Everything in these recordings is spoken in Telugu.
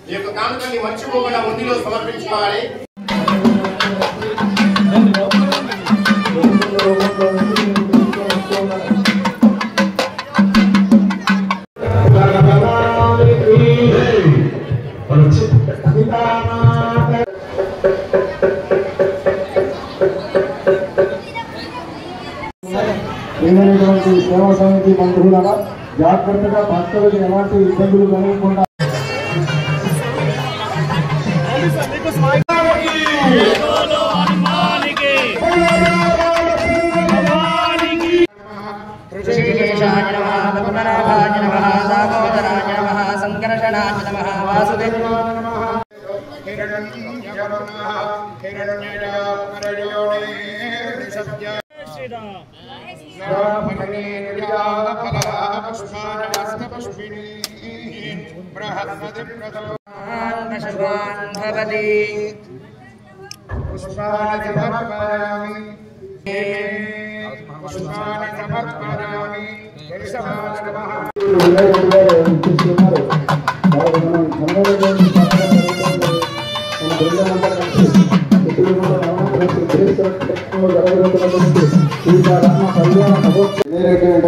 ఈ యొక్క కానుకల్ని మర్చిపోకుండా ముందులో సమర్పించుకోవాలి. ఏదైనటువంటి సేవా సమితి మంత్రులుగా జాగ్రత్తగా భక్తులకు ఎలాంటి ఇబ్బందులు కలగకుండా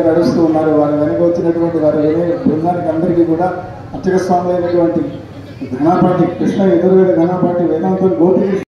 నడుస్తూ ఉన్నారు. వారు వెనక వచ్చినటువంటి వారు బృందానికి అందరికీ కూడా అర్చక స్వాములైనటువంటి ఘనపాటి కృష్ణ ఎదురుగడ ఘనపాటి వేదాంతం గోపి